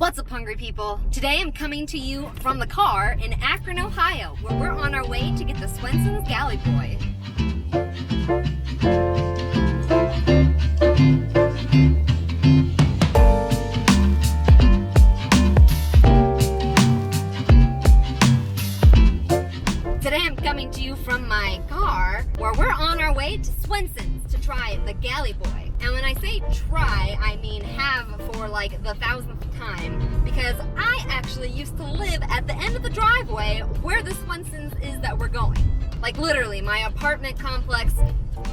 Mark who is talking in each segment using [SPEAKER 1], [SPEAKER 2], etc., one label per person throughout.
[SPEAKER 1] What's up, hungry people? Today I'm coming to you from the car in Akron, Ohio, where we're on our way to get the Swensons Galley Boy. Today I'm coming to you from my car, where we're on our way to Swensons to try the Galley Boy. And when I say try, I mean have for like the 1000th time, because I actually used to live at the end of the driveway where the Swensons is that we're going. Like literally, my apartment complex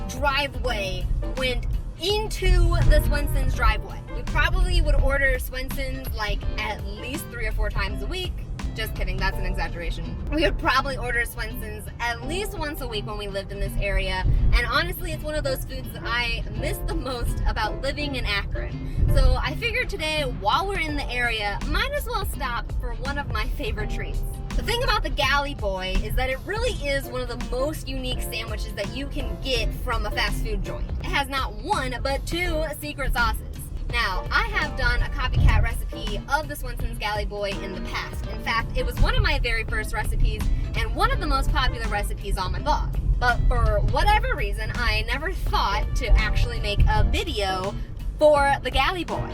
[SPEAKER 1] driveway went into the Swensons driveway. We probably would order Swensons like at least 3 or 4 times a week. Just kidding, that's an exaggeration. We would probably order Swensons at least once a week when we lived in this area. And honestly, it's one of those foods that I miss the most about living in Akron. So I figured today, while we're in the area, might as well stop for one of my favorite treats. The thing about the Galley Boy is that it really is one of the most unique sandwiches that you can get from a fast food joint. It has not one, but 2 secret sauces. Now, I have done a copycat recipe of the Swensons Galley Boy in the past. In fact, it was one of my very first recipes and one of the most popular recipes on my blog. But for whatever reason, I never thought to actually make a video for the Galley Boy.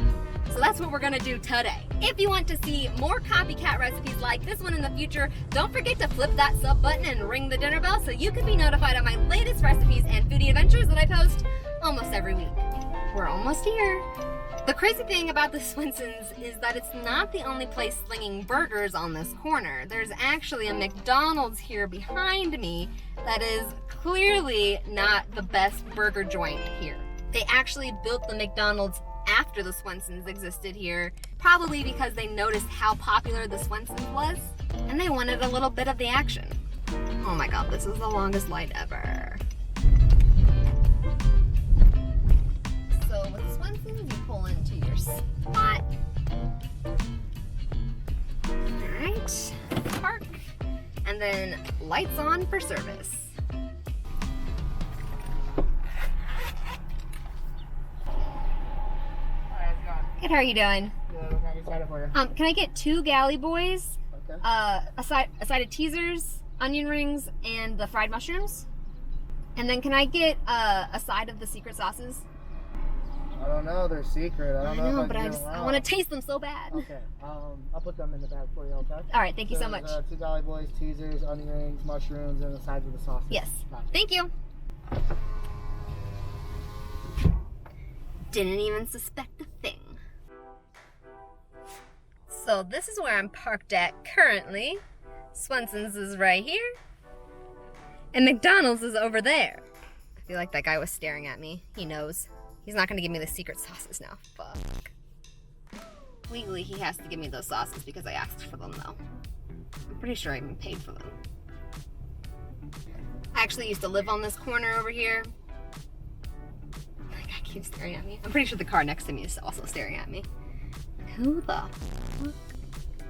[SPEAKER 1] So that's what we're gonna do today. If you want to see more copycat recipes like this one in the future, don't forget to flip that sub button and ring the dinner bell so you can be notified of my latest recipes and foodie adventures that I post almost every week. We're almost here. The crazy thing about the Swensons is that it's not the only place slinging burgers on this corner. There's actually a McDonald's here behind me that is clearly not the best burger joint here. They actually built the McDonald's after the Swensons existed here, probably because they noticed how popular the Swensons was, and they wanted a little bit of the action. Oh my god, this is the longest light ever. So with the Swensons, you pull into your spot. Alright, park, and then lights on for service. Good, how are you doing?
[SPEAKER 2] Good, what can I get started for you?
[SPEAKER 1] Can I get 2 Galley Boys,
[SPEAKER 2] Okay.
[SPEAKER 1] a side of Teezers, onion rings, and the fried mushrooms? And then can I get a side of the secret sauces?
[SPEAKER 2] I don't know, they're secret. I don't know if
[SPEAKER 1] but
[SPEAKER 2] I can
[SPEAKER 1] I want to taste them so bad.
[SPEAKER 2] Okay, I'll put them in the bag for you, okay?
[SPEAKER 1] All right, thank you so much.
[SPEAKER 2] 2 Galley Boys, Teezers, onion rings, mushrooms, and the sides of the sauces.
[SPEAKER 1] Yes,
[SPEAKER 2] Gotcha.
[SPEAKER 1] thank you. Didn't even suspect a thing. So this is where I'm parked at currently. Swensons is right here. And McDonald's is over there. I feel like that guy was staring at me. He knows. He's not gonna give me the secret sauces now. Fuck. Legally, he has to give me those sauces because I asked for them though. I'm pretty sure I even paid for them. I actually used to live on this corner over here. That guy keeps staring at me. I'm pretty sure the car next to me is also staring at me. Who the fuck?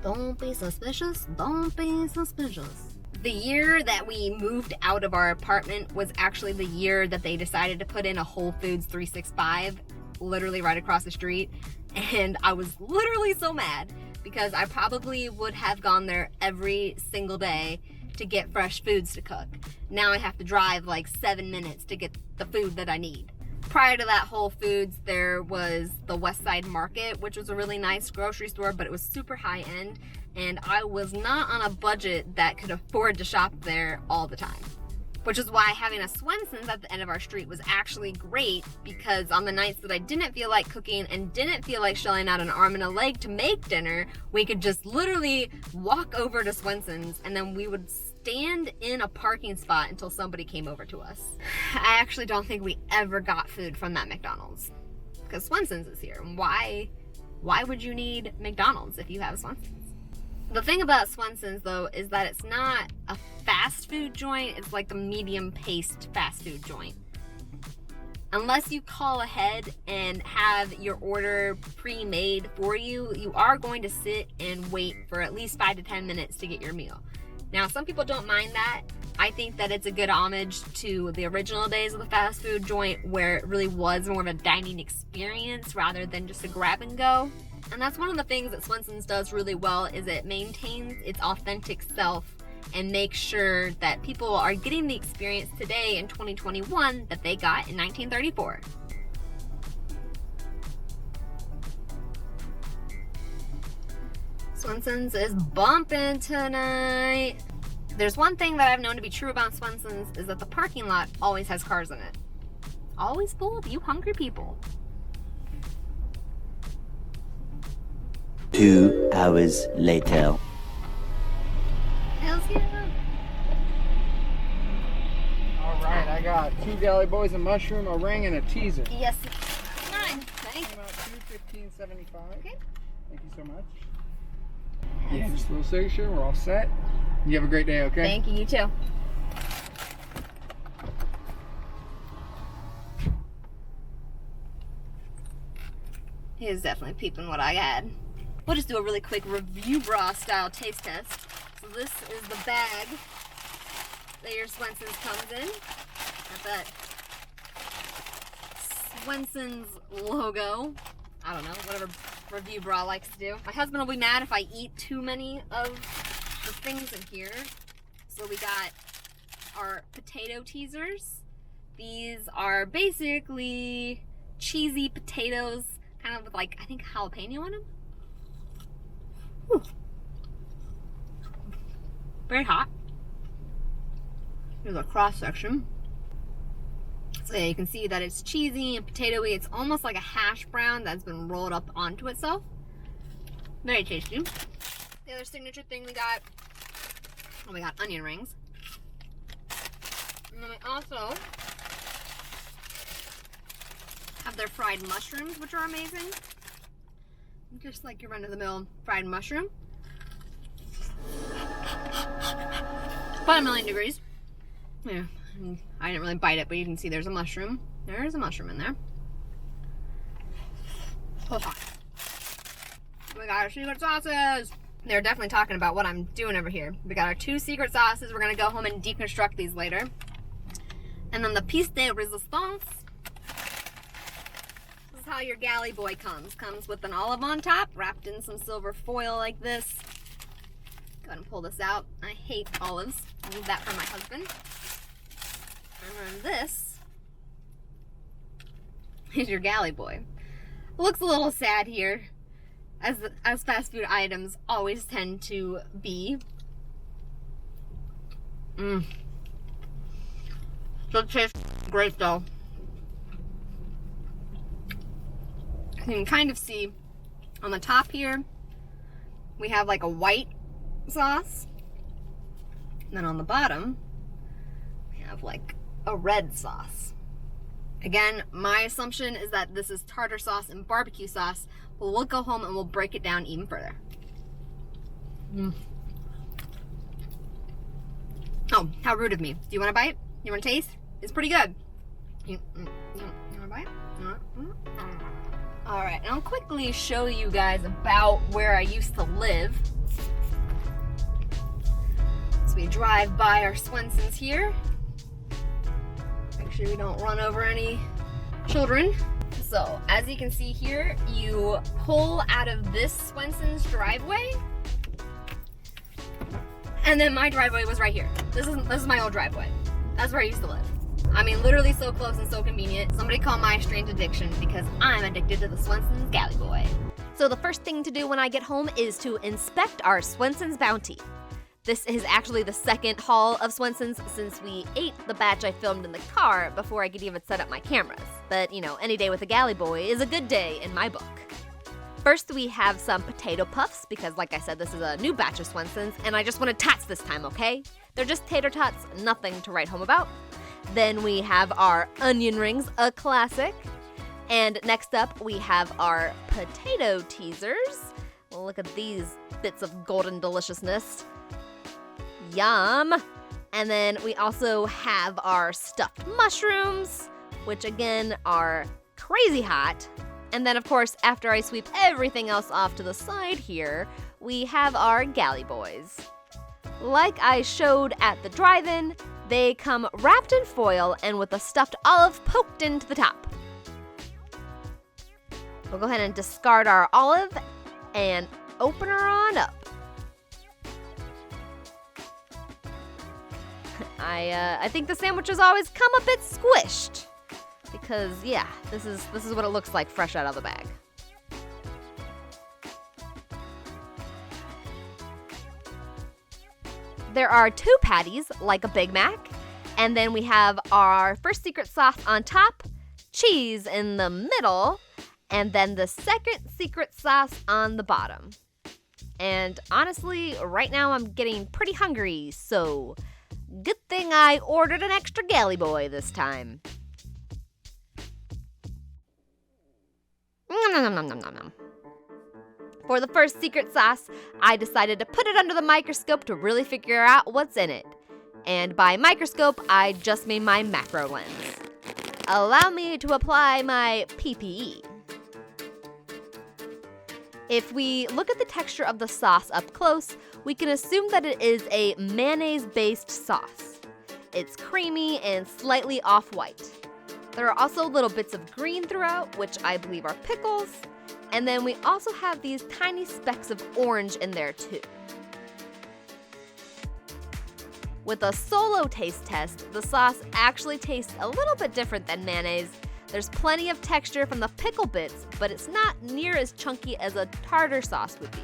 [SPEAKER 1] Don't be suspicious. Don't be suspicious. The year that we moved out of our apartment was actually the year that they decided to put in a Whole Foods 365 literally right across the street. And I was literally so mad because I probably would have gone there every single day to get fresh foods to cook. Now I have to drive like 7 minutes to get the food that I need. Prior to that Whole Foods, there was the West Side Market, which was a really nice grocery store, but it was super high end, and I was not on a budget that could afford to shop there all the time. Which is why having a Swensons at the end of our street was actually great, because on the nights that I didn't feel like cooking and didn't feel like shelling out an arm and a leg to make dinner, we could just literally walk over to Swensons and then we would stand in a parking spot until somebody came over to us. I actually don't think we ever got food from that McDonald's because Swensons is here. Why would you need McDonald's if you have Swensons? The thing about Swensons though is that it's not a fast food joint, it's like a medium-paced fast food joint. Unless you call ahead and have your order pre-made for you, you are going to sit and wait for at least 5 to 10 minutes to get your meal. Now, some people don't mind that. I think that it's a good homage to the original days of the fast food joint where it really was more of a dining experience rather than just a grab and go. And that's one of the things that Swensons does really well, is it maintains its authentic self and makes sure that people are getting the experience today in 2021 that they got in 1934. Swensons is bumping tonight. There's one thing that I've known to be true about Swensons, is that the parking lot always has cars in it. Always full of you hungry people.
[SPEAKER 3] 2 hours later.
[SPEAKER 1] Hells yeah.
[SPEAKER 2] Alright, I got 2 Galley Boys, a mushroom, a ring, and a teaser.
[SPEAKER 1] Yes. Mine. Thanks.
[SPEAKER 2] Came out $2.15.75.
[SPEAKER 1] Okay.
[SPEAKER 2] Thank you so much. Yeah, just a little signature. We're all set. You have a great day, okay?
[SPEAKER 1] Thank you, you too. He is definitely peeping what I had. We'll just do a really quick review Brah style taste test. So this is the bag that your Swensons comes in. Got that Swensons logo. I don't know, whatever review Brah likes to do. My husband will be mad if I eat too many of the things in here. So we got our potato teasers. These are basically cheesy potatoes, kind of with like, I think, jalapeno on them. Whew. Very hot. Here's a cross section. So yeah, you can see that it's cheesy and potatoey. It's almost like a hash brown that's been rolled up onto itself. Very tasty. The other signature thing we got onion rings. And then we also have their fried mushrooms, which are amazing. Just like your run-of-the-mill fried mushroom. About 1,000,000 degrees. Yeah, I didn't really bite it, but you can see there's a mushroom. There's a mushroom in there. Oh, hot. We got our secret sauces. They're definitely talking about what I'm doing over here. We got our 2 secret sauces. We're gonna go home and deconstruct these later. And then the piece de resistance. This is how your Galley Boy comes. Comes with an olive on top, wrapped in some silver foil like this. Go ahead and pull this out. I hate olives. I'll leave that for my husband. And then this is your Galley Boy. Looks a little sad here, as fast food items always tend to be. So it tastes great though. You can kind of see on the top here, we have like a white sauce. And then on the bottom, we have like a red sauce. Again, my assumption is that this is tartar sauce and barbecue sauce, but we'll go home and we'll break it down even further. Oh, how rude of me. Do you want to bite? You want to taste? It's pretty good. You want to bite? Alright, and I'll quickly show you guys about where I used to live. So we drive by our Swensons here. Make sure we don't run over any children. So, as you can see here, you pull out of this Swensons driveway. And then my driveway was right here. This is my old driveway. That's where I used to live. I mean, literally so close and so convenient. Somebody call my strange addiction because I'm addicted to the Swensons Galley Boy. So the first thing to do when I get home is to inspect our Swensons bounty. This is actually the second haul of Swensons since we ate the batch I filmed in the car before I could even set up my cameras. But, you know, any day with a Galley Boy is a good day in my book. First, we have some potato puffs, because like I said, this is a new batch of Swensons, and I just wanted tots this time, okay? They're just tater tots, nothing to write home about. Then we have our onion rings, a classic. And next up, we have our potato teasers. Look at these bits of golden deliciousness. Yum! And then we also have our stuffed mushrooms, which again are crazy hot. And then of course, after I sweep everything else off to the side here, we have our Galley Boys. Like I showed at the drive-in, they come wrapped in foil and with a stuffed olive poked into the top. We'll go ahead and discard our olive and open her on up. I think the sandwiches always come a bit squished because, yeah, this is what it looks like fresh out of the bag. There are 2 patties, like a Big Mac, and then we have our first secret sauce on top, cheese in the middle, and then the second secret sauce on the bottom. And honestly, right now I'm getting pretty hungry, so good thing I ordered an extra Galley Boy this time. For the first secret sauce, I decided to put it under the microscope to really figure out what's in it. And by microscope, I just mean my macro lens. Allow me to apply my PPE. If we look at the texture of the sauce up close, we can assume that it is a mayonnaise-based sauce. It's creamy and slightly off-white. There are also little bits of green throughout, which I believe are pickles. And then we also have these tiny specks of orange in there too. With a solo taste test, the sauce actually tastes a little bit different than mayonnaise. There's plenty of texture from the pickle bits, but it's not near as chunky as a tartar sauce would be.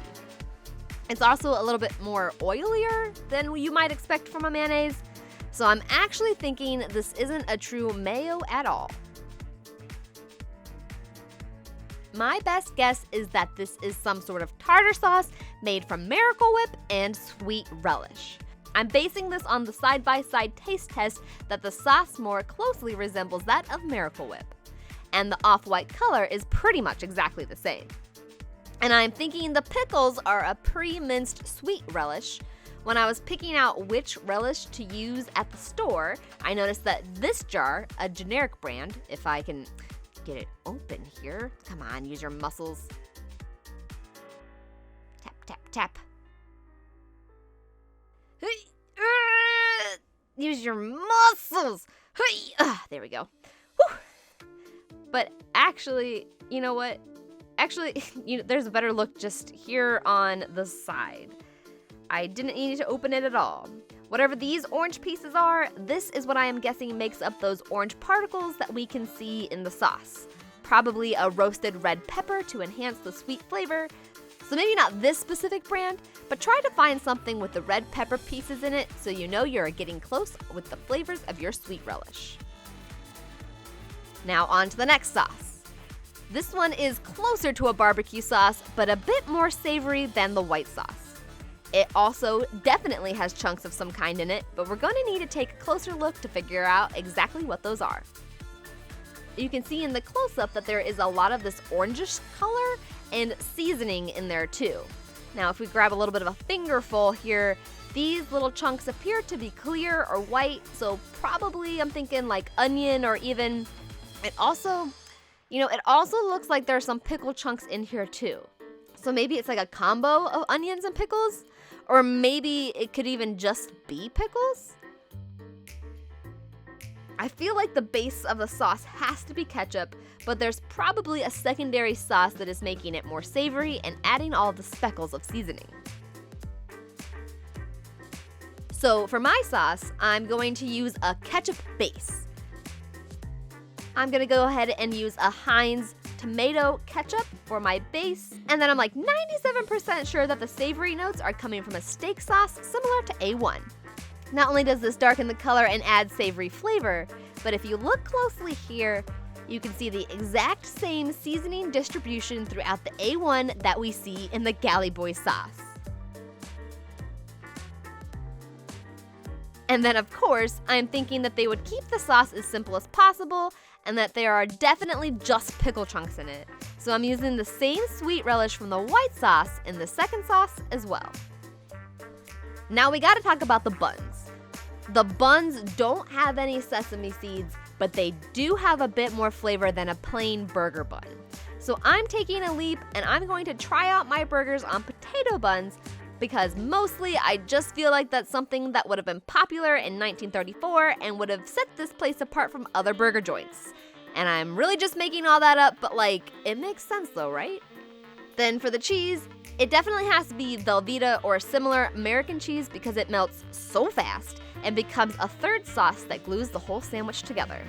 [SPEAKER 1] It's also a little bit more oilier than you might expect from a mayonnaise, so I'm actually thinking this isn't a true mayo at all. My best guess is that this is some sort of tartar sauce made from Miracle Whip and sweet relish. I'm basing this on the side-by-side taste test that the sauce more closely resembles that of Miracle Whip, and the off-white color is pretty much exactly the same. And I'm thinking the pickles are a pre-minced sweet relish. When I was picking out which relish to use at the store, I noticed that this jar, a generic brand, if I can get it open here. Come on, use your muscles. Tap, tap, tap. Use your muscles. There we go. Whew. But actually, you know what? Actually, there's a better look just here on the side. I didn't need to open it at all. Whatever these orange pieces are, this is what I am guessing makes up those orange particles that we can see in the sauce. Probably a roasted red pepper to enhance the sweet flavor. So maybe not this specific brand, but try to find something with the red pepper pieces in it so you know you're getting close with the flavors of your sweet relish. Now on to the next sauce. This one is closer to a barbecue sauce, but a bit more savory than the white sauce. It also definitely has chunks of some kind in it, but we're going to need to take a closer look to figure out exactly what those are. You can see in the close-up that there is a lot of this orangish color and seasoning in there too. Now if we grab a little bit of a fingerful here, these little chunks appear to be clear or white, so probably I'm thinking like onion or even, it also looks like there's some pickle chunks in here too. So maybe it's like a combo of onions and pickles, or maybe it could even just be pickles. I feel like the base of the sauce has to be ketchup, but there's probably a secondary sauce that is making it more savory and adding all the speckles of seasoning. So for my sauce, I'm going to use a ketchup base. I'm gonna go ahead and use a Heinz tomato ketchup for my base, and then I'm like 97% sure that the savory notes are coming from a steak sauce similar to A1. Not only does this darken the color and add savory flavor, but if you look closely here, you can see the exact same seasoning distribution throughout the A1 that we see in the Galley Boy sauce. And then of course, I'm thinking that they would keep the sauce as simple as possible and that there are definitely just pickle chunks in it. So I'm using the same sweet relish from the white sauce in the second sauce as well. Now we gotta talk about the buns. The buns don't have any sesame seeds, but they do have a bit more flavor than a plain burger bun. So I'm taking a leap and I'm going to try out my burgers on potato buns because mostly I just feel like that's something that would have been popular in 1934 and would have set this place apart from other burger joints. And I'm really just making all that up, but like, it makes sense though, right? Then for the cheese, It definitely has to be Velveeta or similar American cheese because it melts so fast and becomes a third sauce that glues the whole sandwich together.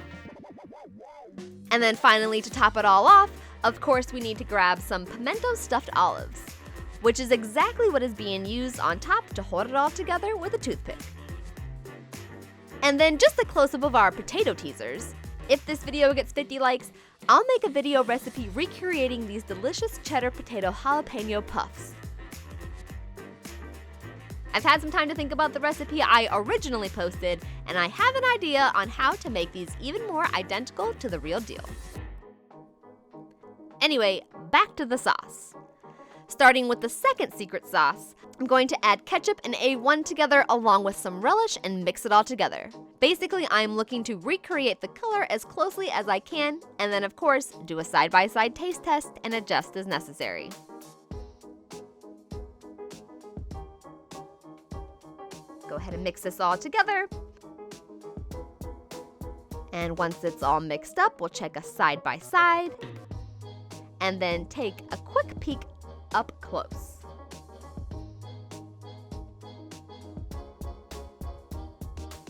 [SPEAKER 1] And then finally, to top it all off, of course we need to grab some pimento stuffed olives, which is exactly what is being used on top to hold it all together with a toothpick. And then just a close-up of our potato teasers. If this video gets 50 likes, I'll make a video recipe recreating these delicious cheddar potato jalapeno puffs. I've had some time to think about the recipe I originally posted, and I have an idea on how to make these even more identical to the real deal. Anyway, back to the sauce. Starting with the second secret sauce, I'm going to add ketchup and A1 together along with some relish and mix it all together. Basically, I'm looking to recreate the color as closely as I can, and then of course, do a side-by-side taste test and adjust as necessary. Go ahead and mix this all together. And once it's all mixed up, we'll check a side-by-side, and then take a quick peek up close.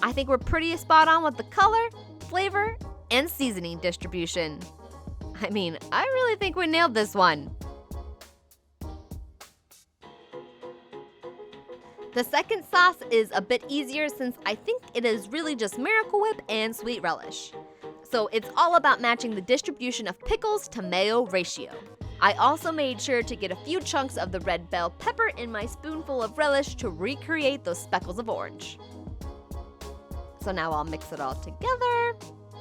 [SPEAKER 1] I think we're pretty spot on with the color, flavor, and seasoning distribution. I mean, I really think we nailed this one. The second sauce is a bit easier since I think it is really just Miracle Whip and sweet relish. So it's all about matching the distribution of pickles to mayo ratio. I also made sure to get a few chunks of the red bell pepper in my spoonful of relish to recreate those speckles of orange. So now I'll mix it all together.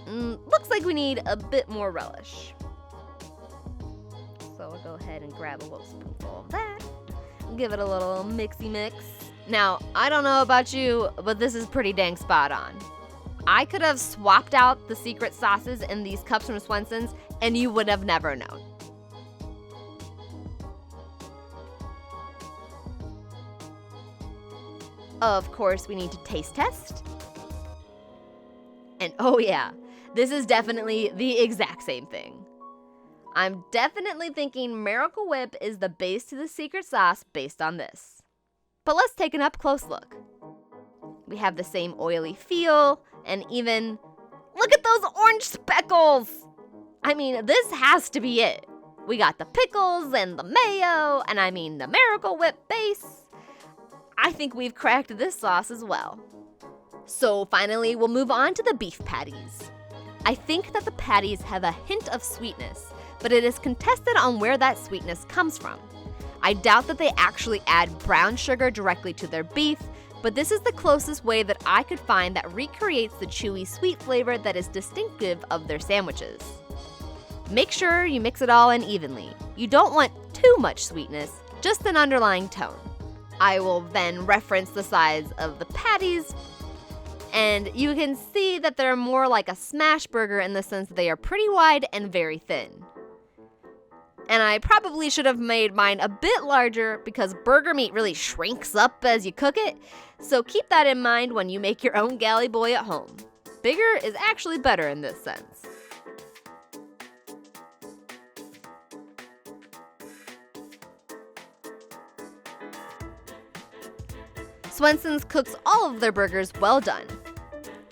[SPEAKER 1] Looks like we need a bit more relish. So I'll go ahead and grab a little spoonful of that. Give it a little mixy mix. Now, I don't know about you, but this is pretty dang spot on. I could have swapped out the secret sauces in these cups from Swensons and you would have never known. Of course, we need to taste test. And oh yeah, this is definitely the exact same thing. I'm definitely thinking Miracle Whip is the base to the secret sauce based on this. But let's take an up-close look. We have the same oily feel, and even, look at those orange speckles! I mean, this has to be it. We got the pickles and the mayo, and I mean the Miracle Whip base. I think we've cracked this sauce as well. So finally, we'll move on to the beef patties. I think that the patties have a hint of sweetness, but it is contested on where that sweetness comes from. I doubt that they actually add brown sugar directly to their beef, but this is the closest way that I could find that recreates the chewy sweet flavor that is distinctive of their sandwiches. Make sure you mix it all in evenly. You don't want too much sweetness, just an underlying tone. I will then reference the size of the patties, and you can see that they're more like a smash burger in the sense that they are pretty wide and very thin. And I probably should have made mine a bit larger because burger meat really shrinks up as you cook it, so keep that in mind when you make your own Galley Boy at home. Bigger is actually better in this sense. Swensons cooks all of their burgers well done.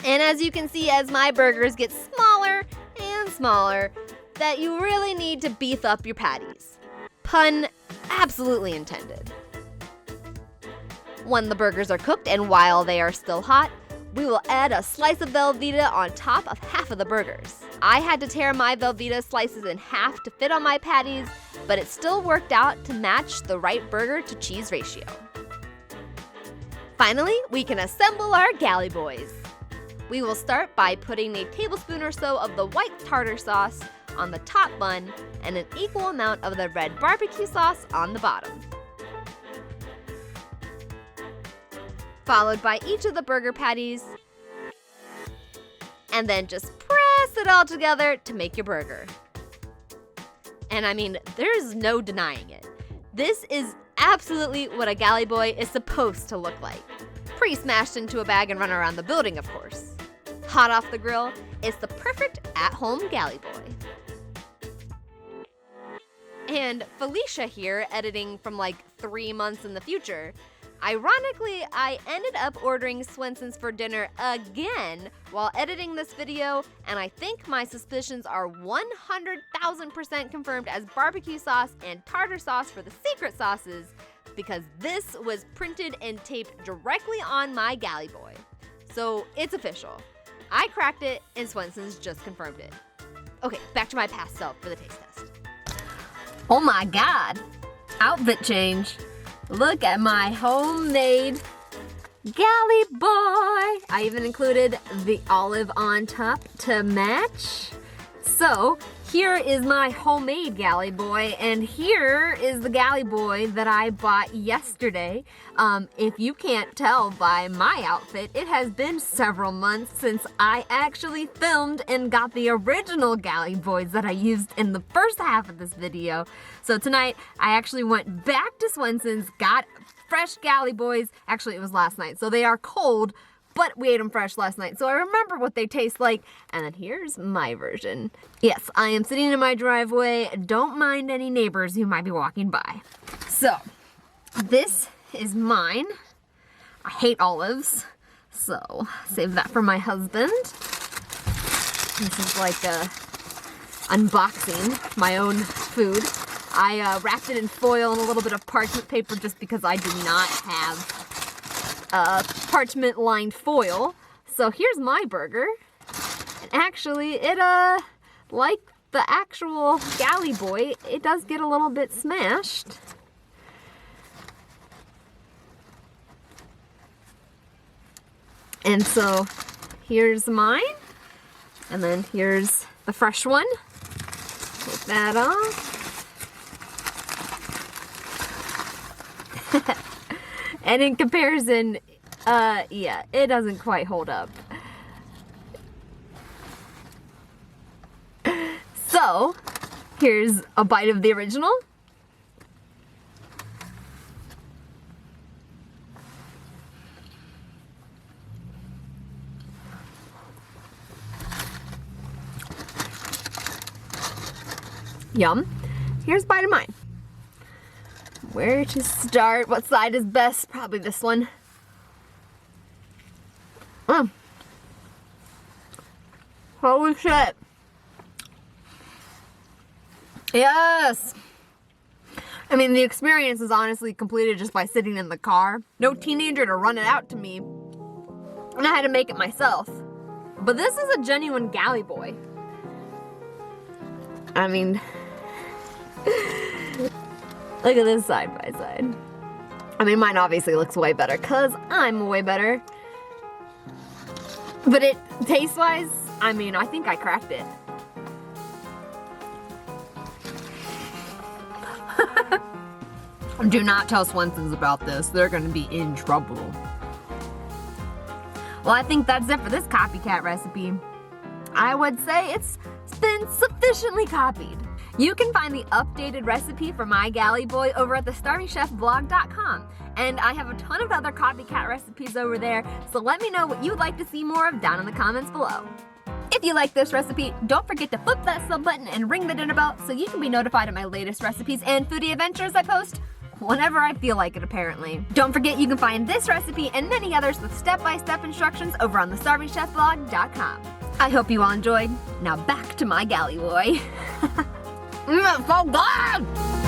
[SPEAKER 1] And as you can see, as my burgers get smaller and smaller, that you really need to beef up your patties. Pun absolutely intended. When the burgers are cooked and while they are still hot, we will add a slice of Velveeta on top of half of the burgers. I had to tear my Velveeta slices in half to fit on my patties, but it still worked out to match the right burger to cheese ratio. Finally, we can assemble our Galley Boys. We will start by putting a tablespoon or so of the white tartar sauce on the top bun and an equal amount of the red barbecue sauce on the bottom. Followed by each of the burger patties, and then just press it all together to make your burger. And I mean, there's no denying it. This is absolutely what a Galley Boy is supposed to look like. Pre-smashed into a bag and run around the building, of course. Hot off the grill, it's the perfect at-home Galley Boy. And Felicia here, editing from like 3 months in the future. Ironically, I ended up ordering Swensons for dinner again while editing this video, and I think my suspicions are 100,000% confirmed as barbecue sauce and tartar sauce for the secret sauces, because this was printed and taped directly on my Galley Boy. So it's official. I cracked it and Swensons just confirmed it. Okay, back to my past self for the taste test. Oh my God, outfit change. Look at my homemade Galley Boy. I even included the olive on top to match. So here is my homemade Galley Boy, and here is the Galley Boy that I bought yesterday. If you can't tell by my outfit, it has been several months since I actually filmed and got the original Galley Boys that I used in the first half of this video. So tonight, I actually went back to Swensons, got fresh Galley Boys. Actually, it was last night, so they are cold, but we ate them fresh last night, so I remember what they taste like. And then here's my version. Yes, I am sitting in my driveway. Don't mind any neighbors who might be walking by. So, this is mine. I hate olives, so save that for my husband. This is like a unboxing my own food. I wrapped it in foil and a little bit of parchment paper just because I do not have parchment lined foil. So here's my burger. And actually, it like the actual Galley Boy, it does get a little bit smashed. And so here's mine, and then here's the fresh one. Take that off. And in comparison, yeah, it doesn't quite hold up. So, here's a bite of the original. Yum. Here's a bite of mine. Where to start? What side is best? Probably this one. Holy shit. Yes. I mean, the experience is honestly completed just by sitting in the car. No teenager to run it out to me. And I had to make it myself. But this is a genuine Galley Boy. I mean, look at this side by side. I mean, mine obviously looks way better because I'm way better. But it, taste-wise, I mean, I think I cracked it. Do not tell Swensons about this. They're going to be in trouble. Well, I think that's it for this copycat recipe. I would say it's been sufficiently copied. You can find the updated recipe for my Galley Boy over at thestarvingchefblog.com. And I have a ton of other copycat recipes over there, so let me know what you'd like to see more of down in the comments below. If you like this recipe, don't forget to flip that sub button and ring the dinner bell so you can be notified of my latest recipes and foodie adventures I post whenever I feel like it, apparently. Don't forget you can find this recipe and many others with step-by-step instructions over on thestarvingchefblog.com. I hope you all enjoyed. Now back to my Galley Boy. So good!